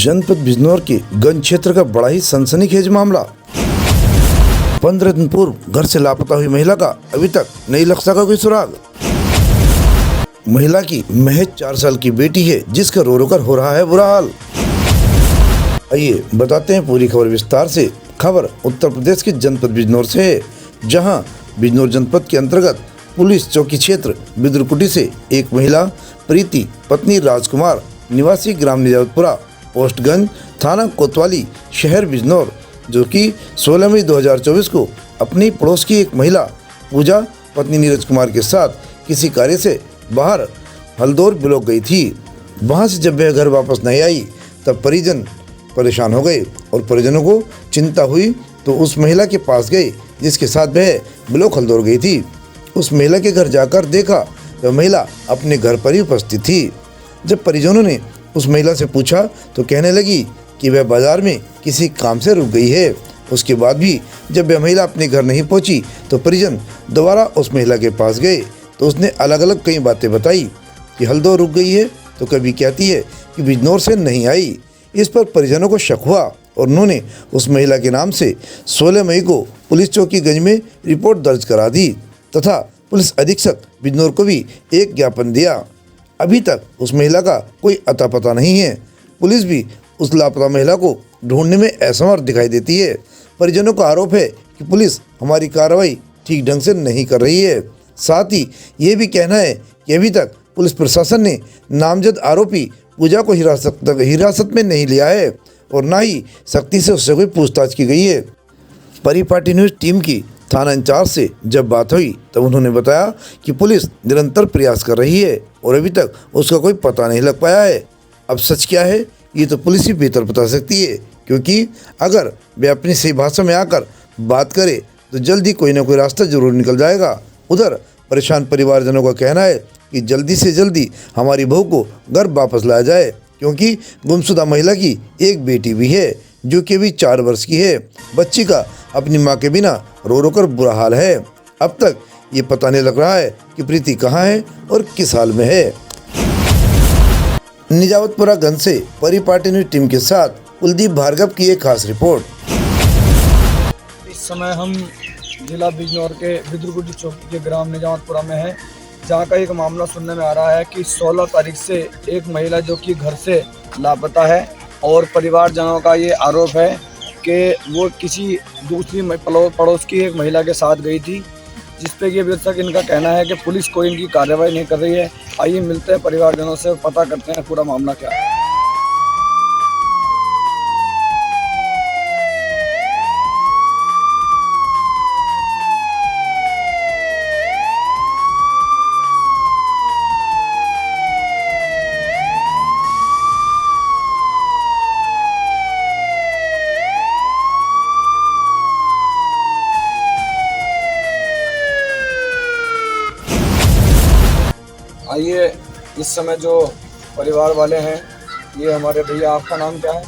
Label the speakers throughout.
Speaker 1: जनपद बिजनौर के गंज क्षेत्र का बड़ा ही सनसनीखेज मामला। 15 दिन पूर्व घर से लापता हुई महिला का अभी तक नहीं लग सका कोई सुराग। महिला की महज 4 साल की बेटी है जिसका रो रो कर हो रहा है बुरा हाल। आइए बताते हैं पूरी खबर विस्तार से। खबर उत्तर प्रदेश के जनपद बिजनौर से है, जहां बिजनौर जनपद के अंतर्गत पुलिस चौकी क्षेत्र बिदुरकुटी से एक महिला प्रीति पत्नी राजकुमार निवासी ग्राम निजावतपुरा पोस्टगंज थाना कोतवाली शहर बिजनौर, जो कि 16 मई 2024 को अपनी पड़ोस की एक महिला पूजा पत्नी नीरज कुमार के साथ किसी कार्य से बाहर हल्दौर ब्लॉक गई थी। वहां से जब वह घर वापस नहीं आई तब परिजन परेशान हो गए और परिजनों को चिंता हुई तो उस महिला के पास गए जिसके साथ वह ब्लॉक हल्दौर गई थी। उस महिला के घर जाकर देखा तो महिला अपने घर पर ही उपस्थित थी। जब परिजनों ने उस महिला से पूछा तो कहने लगी कि वह बाजार में किसी काम से रुक गई है। उसके बाद भी जब वह महिला अपने घर नहीं पहुंची तो परिजन दोबारा उस महिला के पास गए तो उसने अलग अलग कई बातें बताई कि हल्दौर रुक गई है, तो कभी कहती है कि बिजनौर से नहीं आई। इस पर परिजनों को शक हुआ और उन्होंने उस महिला के नाम से 16 मई को पुलिस चौकी गंज में रिपोर्ट दर्ज करा दी तथा पुलिस अधीक्षक बिजनौर को भी एक ज्ञापन दिया। अभी तक उस महिला का कोई अता पता नहीं है। पुलिस भी उस लापता महिला को ढूंढने में असमर्थ दिखाई देती है। परिजनों का आरोप है कि पुलिस हमारी कार्रवाई ठीक ढंग से नहीं कर रही है। साथ ही ये भी कहना है कि अभी तक पुलिस प्रशासन ने नामजद आरोपी पूजा को हिरासत में नहीं लिया है और ना ही सख्ती से उससे कोई पूछताछ की गई है। परिपाटी न्यूज़ टीम की थाना इंचार्ज से जब बात हुई तब उन्होंने बताया कि पुलिस निरंतर प्रयास कर रही है और अभी तक उसका कोई पता नहीं लग पाया है। अब सच क्या है ये तो पुलिस ही बेहतर बता सकती है, क्योंकि अगर वे अपनी सही भाषा में आकर बात करे तो जल्दी कोई ना कोई रास्ता जरूर निकल जाएगा। उधर परेशान परिवारजनों का कहना है कि जल्दी से जल्दी हमारी बहू को घर वापस लाया जाए, क्योंकि गुमशुदा महिला की एक बेटी भी है जो कि अभी 4 वर्ष की है। बच्ची का अपनी मां के बिना रो रो कर बुरा हाल है। अब तक ये पता नहीं लग रहा है कि प्रीति कहाँ है और किस हाल में है। निजावतपुरा गंज से परिपाटी न्यूज़ टीम के साथ कुलदीप भार्गव की एक खास रिपोर्ट।
Speaker 2: इस समय हम जिला बिजनौर के बिदुरकुटी चौकी के ग्राम निजावतपुरा में है, जहाँ का एक मामला सुनने में आ रहा है कि 16 तारीख से एक महिला जो कि घर से लापता है और परिवारजनों का ये आरोप है कि वो किसी दूसरी पड़ोस की एक महिला के साथ गई थी, जिसपे कि अभी तक इनका कहना है कि पुलिस कोई इनकी कार्रवाई नहीं कर रही है। आइए मिलते हैं परिवारजनों से, पता करते हैं पूरा मामला क्या है। आइए इस समय जो परिवार वाले हैं, ये हमारे भैया, आपका नाम क्या है?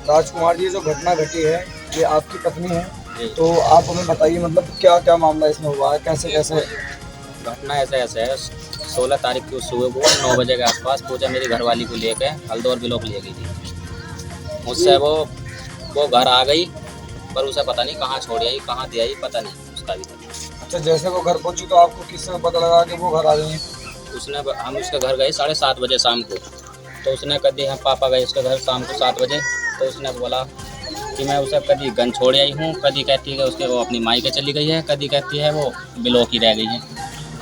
Speaker 2: राजकुमार जी, जो घटना घटी है ये आपकी पत्नी है, तो आप हमें बताइए मतलब क्या क्या मामला इसमें हुआ है, कैसे कैसे
Speaker 3: घटना ऐसे है। 16 तारीख की सुबह को 9 बजे के आसपास पूजा मेरी घरवाली को लेके हल्दौर ब्लॉक ले गई थी। मुझसे वो घर आ गई, पर उसे पता नहीं कहाँ छोड़ आई, कहाँ दे आई, पता नहीं उसका भी।
Speaker 2: अच्छा, जैसे वो घर पहुंची तो आपको किस समय पता लगा कि वो घर आ गई है?
Speaker 3: हम उसके घर गए 7:30 बजे शाम को, तो उसने कभी हम पापा गए उसके घर शाम को 7 बजे, तो उसने बोला कि मैं उसे कभी गन छोड़ आई हूँ, कभी कहती है उसके वो अपनी माई के चली गई है, कभी कहती है वो ब्लॉक ही रह गई है।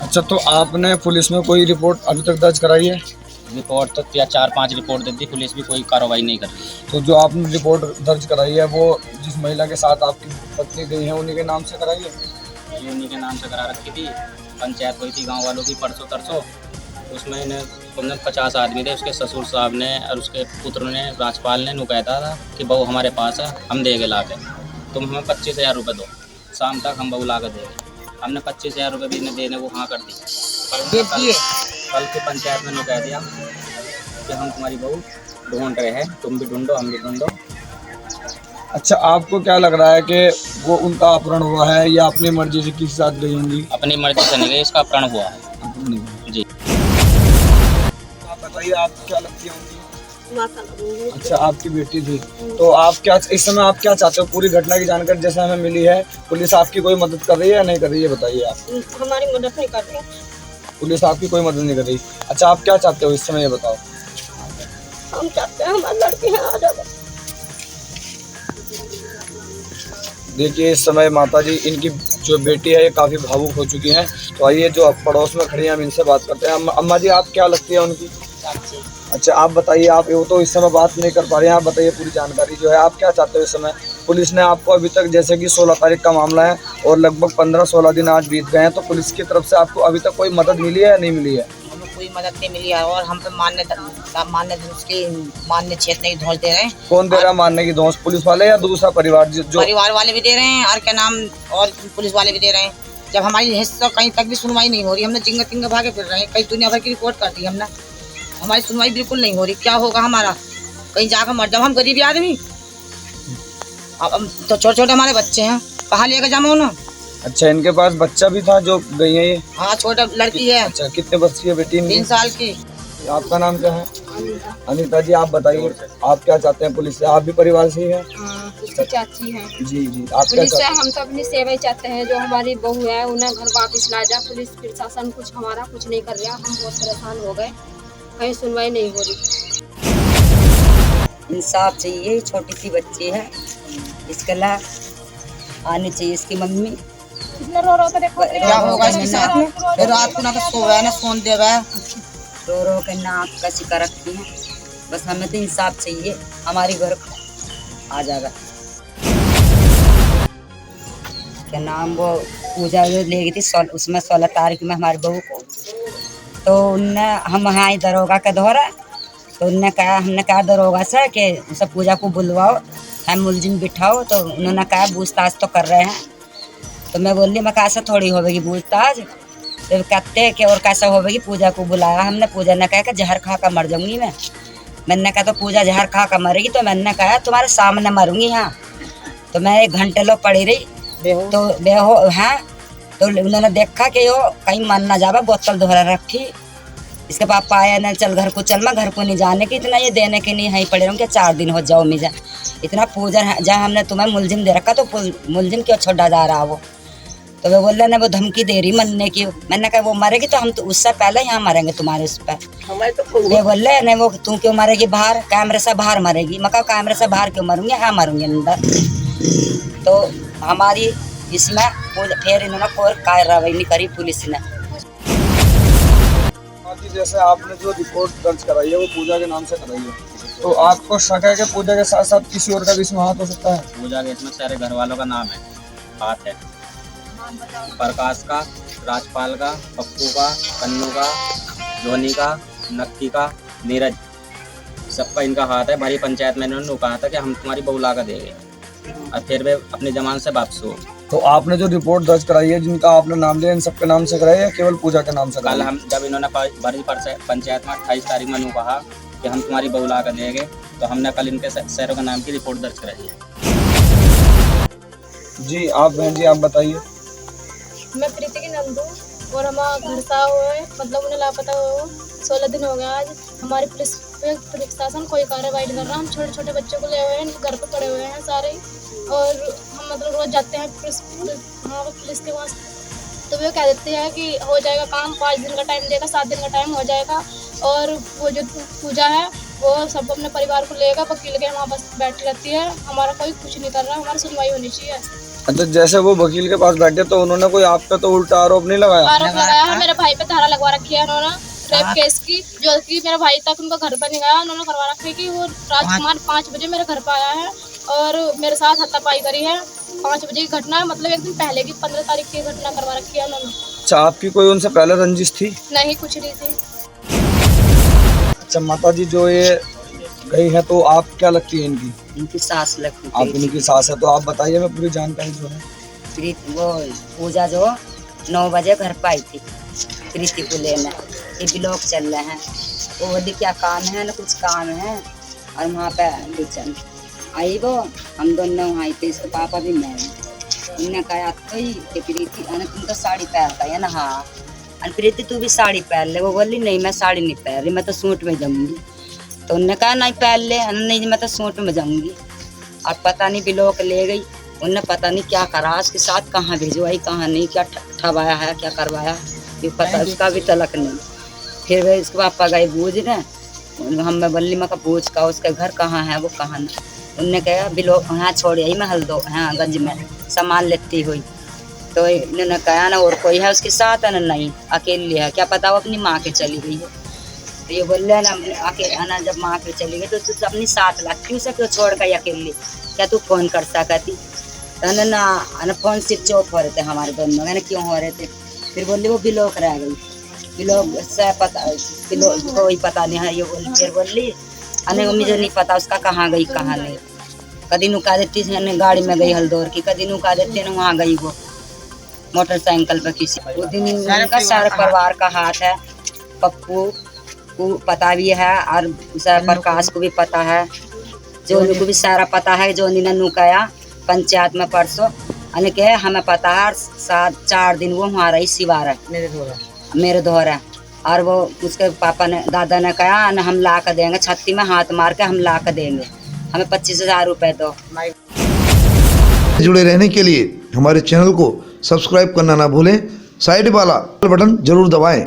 Speaker 2: अच्छा, तो आपने पुलिस में कोई रिपोर्ट अभी तक दर्ज कराई है?
Speaker 3: रिपोर्ट तो 4-5 रिपोर्ट दे दी, पुलिस भी कोई कार्रवाई नहीं कर रही।
Speaker 2: तो जो आपने रिपोर्ट दर्ज कराई है वो जिस महिला के साथ आपकी पत्नी गई है उन्हीं के नाम से कराई है?
Speaker 3: ये उन्हीं के नाम से करा रखी थी। पंचायत हुई थी गांव वालों की परसों तरसों, उसमें इन्हें 50 आदमी थे। उसके ससुर साहब ने और उसके पुत्र ने, राजपाल ने कहता था कि बहू हमारे पास है, हम देंगे ला के, तुम हमें 25,000 रुपये दो, शाम तक हम बहू ला कर देंगे। हमने 25,000 रुपये भी देने को हाँ कर दी। कल की पंचायत में कह दिया कि हम तुम्हारी बहू ढूंढ रहे हैं, तुम भी ढूंढो हम भी ढूंढो।
Speaker 2: अच्छा, आपको क्या लग रहा है कि वो उनका अपहरण हुआ है या अपनी मर्जी से किसी साथ गई होंगी?
Speaker 3: अपनी मर्जी से नहीं गई, इसका अपहरण हुआ है जी।
Speaker 2: आप बताइए, आप क्या लगती है उनकी?
Speaker 4: माता लगूंगी।
Speaker 2: अच्छा, आपकी बेटी थी। तो आप क्या इस समय आप क्या चाहते हो? पूरी घटना की जानकारी जैसे हमें मिली है, पुलिस आपकी कोई मदद कर रही है या नहीं कर रही है, बताइए आप।
Speaker 4: हमारी मदद नहीं कर रहे।
Speaker 2: पुलिस आपकी कोई मदद नहीं कर रही। अच्छा, आप क्या चाहते हो इस समय, ये बताओ।
Speaker 4: हम चाहते हैं हमारी लड़की है आ जाए।
Speaker 2: देखिए, इस समय माता जी, इनकी जो बेटी है ये काफ़ी भावुक हो चुकी हैं। तो आइए, जो पड़ोस में खड़ी हैं, हम इनसे बात करते हैं। अम्मा जी, आप क्या लगती है उनकी? अच्छा, आप बताइए। आप वो तो इस समय बात नहीं कर पा रहे हैं, आप बताइए पूरी जानकारी जो है। आप क्या चाहते हो इस समय? पुलिस ने आपको अभी तक, जैसे कि 16 तारीख का मामला है और लगभग 15-16 दिन आज बीत गए हैं, तो पुलिस की तरफ से आपको अभी तक कोई मदद मिली है या नहीं मिली है?
Speaker 5: हमें कोई मदद नहीं मिली है और हम पे मान्य क्षेत्र नहीं धौंस दे रहे हैं।
Speaker 2: कौन दे रहा है मानने की धौंस? पुलिस वाले या दूसरा परिवार? जो
Speaker 5: परिवार वाले भी दे रहे हैं और क्या नाम, और पुलिस वाले भी दे रहे हैं। जब हमारी हिस्सा कहीं तक भी सुनवाई नहीं हो रही, हमने जिंगा तिंगा भागे फिर रहे हैं, कई दुनिया भर की रिपोर्ट कर दी हमने, हमारी सुनवाई बिल्कुल नहीं हो रही। क्या होगा हमारा? कहीं जाकर मर जाओ, हम गरीबी आदमी। अब तो छोटे छोटे हमारे बच्चे हैं, कहाँ लेकर जाऊँ ना।
Speaker 2: अच्छा, इनके पास बच्चा भी था जो गई है ये?
Speaker 5: हाँ, छोटा लड़की है।
Speaker 2: अच्छा, कितने वर्ष की है बेटी इनकी?
Speaker 5: 3 साल की।
Speaker 2: आपका नाम क्या है? अनीता जी, आप बताइए, आप क्या चाहते हैं पुलिस से? आप भी परिवार से ही हैं?
Speaker 4: उसकी चाची है।
Speaker 2: जी जी, आप क्या
Speaker 4: पुलिस से
Speaker 2: चाहते
Speaker 4: हम तो अपनी सेवा ही चाहते हैं, जो हमारी बहू है उन्हें घर वापस ला जा। पुलिस प्रशासन कुछ हमारा कुछ नहीं कर रहा, हम बहुत परेशान हो गए, कहीं सुनवाई नहीं हो रही।
Speaker 6: इंसाफ चाहिए, छोटी सी बच्ची है, इसके लिए आनी चाहिए इसकी मम्मी।
Speaker 4: कितना रो रो के देखो
Speaker 5: क्या होगा इसके साथ में? फिर रात को ना तो सोवे ना सोन देवे,
Speaker 6: रो रो के नाक का शिकार रखती हैं। बस हमें तो इंसाफ चाहिए, हमारी घर आ जाएगा। क्या नाम, वो पूजा जो ले गई थी उसमें 16 तारीख में हमारी बहू को, तो उनने हम यहाँ दरोगा के दौरा, तो उनने कहा, हमने कहा दरोगा से कि उसे पूजा को बुलवाओ, हम मुलजिम बिठाओ। तो उन्होंने कहा पूछताछ तो कर रहे हैं। तो मैं बोली, मैं कैसे थोड़ी होगी पूछताछ, तो कहते कि और कैसे होगी, पूजा को बुलाया हमने। पूजा ने कहा कि जहर खा कर मर जाऊंगी मैंने कहा तो पूजा जहर खा कर मरेगी, तो मैंने कहा तुम्हारे सामने मरूंगी यहाँ। तो मैं 1 घंटे लोग पड़ी रही, तो बेहो हाँ। तो उन्होंने देखा कि वो कहीं मन ना जावा, बोतल दोहरा रखी। इसके पापा आया ना, चल घर को चल, मैं घर को नहीं जाने की, इतना ये देने के नहीं, यहीं पड़े रहूँ, क्या 4 दिन हो जाओ मिजा, इतना पूजा जहाँ हमने तुम्हें मुलजिम दे रखा, तो मुलजिम क्यों छोड़ा जा रहा वो? तो वो बोल रहे ना, वो धमकी दे रही मरने की। मैंने कहा वो मरेगी तो हम तो उससे पहले यहाँ मरेंगे तुम्हारे उस पर। वो बोल रहे नहीं, वो तू क्यों मरेगी बाहर, कैमरे से बाहर मरेगी। मैं कहा कैमरे से बाहर क्यों मरूंगी, यहाँ मरूंगी अंदर। तो हमारी इसमें फिर इन्होंने कोई कार्रवाई नहीं करी पुलिस ने।
Speaker 2: जैसे आपने जो रिपोर्ट दर्ज कराई है वो पूजा के नाम से कराई है, तो आपको शक है कि पूजा के साथ साथ किसी और का भी इसमें हाथ हो सकता है?
Speaker 3: पूजा के इसमें सारे घर वालों का नाम है, हाथ है। प्रकाश का, राजपाल का, पप्पू का, कन्नू का, धोनी का, नक्की का, नीरज, सबका इनका हाथ है। भरी पंचायत में इन्होंने कहा था कि हम तुम्हारी बहू ला कर देंगे, और फिर वे अपनी जमान से वापस हो।
Speaker 2: तो आपने जो रिपोर्ट दर्ज कराई है, जिनका आपने नाम लिया, इन सबके नाम से कराई है केवल पूजा के नाम से?
Speaker 3: कल हम जब इन्होंने भरी पंचायत में 28 तारीख में कहा कि हम तुम्हारी बहू ला कर देंगे, तो हमने कल इनके शहरों के नाम की रिपोर्ट दर्ज कराई है।
Speaker 2: जी, आप बहन जी, आप बताइए।
Speaker 4: मैं प्रीति की नंदू, और हमारा घर सा हुए, मतलब उन्हें लापता हो 16 दिन हो गया आज। हमारी पुलिस पे प्रशासन कोई कार्रवाई नहीं कर रहा। हम छोटे छोटे बच्चों को ले हुए हैं, घर पे पड़े हुए हैं सारे, और हम मतलब रोज जाते हैं पुलिस के पास, तो वो कह देते हैं कि हो जाएगा काम, 5 दिन का टाइम देगा, 7 दिन का टाइम हो जाएगा। और वो जो पूजा है वो सब अपने परिवार को लेगा, वकील के वहाँ बस बैठी रहती है। हमारा कोई कुछ नहीं कर रहा, हमारी सुनवाई होनी चाहिए।
Speaker 2: अच्छा, जैसे वो वकील के पास बैठे तो उन्होंने कोई आप पे तो उल्टा आरोप नहीं लगाया?
Speaker 4: आरोप लगाया है, मेरे भाई पे धारा लगवा रखी है उन्होंने रेप केस की, जो कि मेरा भाई तक उनका घर पर नहीं गया। उन्होंने करवा रखी है कि वो राजकुमार 5 बजे मेरे घर पर आया है और मेरे साथ हाथापाई करी है। 5 बजे की घटना है, मतलब 1 दिन पहले की 15 तारीख की घटना करवा रखी है उन्होंने।
Speaker 2: अच्छा, आपकी कोई उनसे पहले रंजिश थी?
Speaker 4: नहीं, कुछ नहीं थी।
Speaker 2: अच्छा माता जी, जो ये गई है तो आप क्या लगती है इनकी?
Speaker 6: इनकी सास लगती
Speaker 2: आप इनकी सास है, तो आप बताइए, मैं पूरी जानकारी जो है।
Speaker 6: वो पूजा जो 9 बजे घर पर आई थी प्रीति को लेने, ये ब्लॉक चल रहे हैं, वो बोली क्या काम है ना, कुछ काम है, और वहाँ पे किचन आई वो, हम दोनों आई थे, इसके पापा भी मैं। उन्होंने कहा तो ही कि प्रीति तुम तो साड़ी पहनता है ना, हाँ प्रीति तू भी साड़ी पहन ले। वो बोली नहीं मैं साड़ी नहीं पहन रही, मैं तो सूट में जाऊँगी। तो उनने कहा नहीं पहन ले, नहीं मैं तो सूट में जाऊंगी। अब पता नहीं बिलोक ले गई, उनने पता नहीं क्या करा उसके साथ, कहाँ भिजवाई कहाँ नहीं, क्या ठवाया है क्या करवाया, ये पता उसका भी तलक नहीं। फिर वे इसके पापा गए बूझने, हम बल्ली में का पूछ का उसका घर कहाँ है वो कहाँ नहीं। उनने कहा बिलोक यहाँ छोड़ आई मैं हल्दो हाँ गंज में सामान लेती हुई। तो इन्होंने कहा ना और कोई है उसके साथ है ना, नहीं अकेली है, क्या पता वो अपनी माँ के चली गई है। तो ये बोल रहे ना ना जब माँ के चली गई तो तू अपनी साथ लाती उसे क्यों छोड़ गई अकेली, क्या तू फोन कर सकती। तो ना फोन स्विच ऑफ हो रहे थे हमारे दोनों, मैंने क्यों हो रहे थे। फिर बोली वो बिलोक रह गई, बिलोक से पता बिलोक कोई पता नहीं है। ये बोली फिर बोली अने मुझे नहीं पता उसका कहाँ गई कहाँ नहीं। कभी नुका देती है गाड़ी में गई हल्दौर की, कभी नुका देते हैं वहाँ गई वो मोटरसाइकिल पर किसी। वो दिन उनका सारे परिवार का हाथ है, पप्पू को पता भी है और प्रकाश को भी पता है, जो उनको भी सारा पता है। जो उन्होंने नुकाया पंचायत में परसों अने के हमें पता है 4 दिन वो वहाँ रही सिवा रहे मेरे दोहरा। और वो उसके पापा ने दादा ने कहा न हम ला कर देंगे, छत्ती में हाथ मार के हम ला कर देंगे, हमें 25,000 रुपये दो।
Speaker 1: जुड़े रहने के लिए हमारे चैनल को सब्सक्राइब करना ना भूलें, साइड वाला बटन जरूर दबाएं।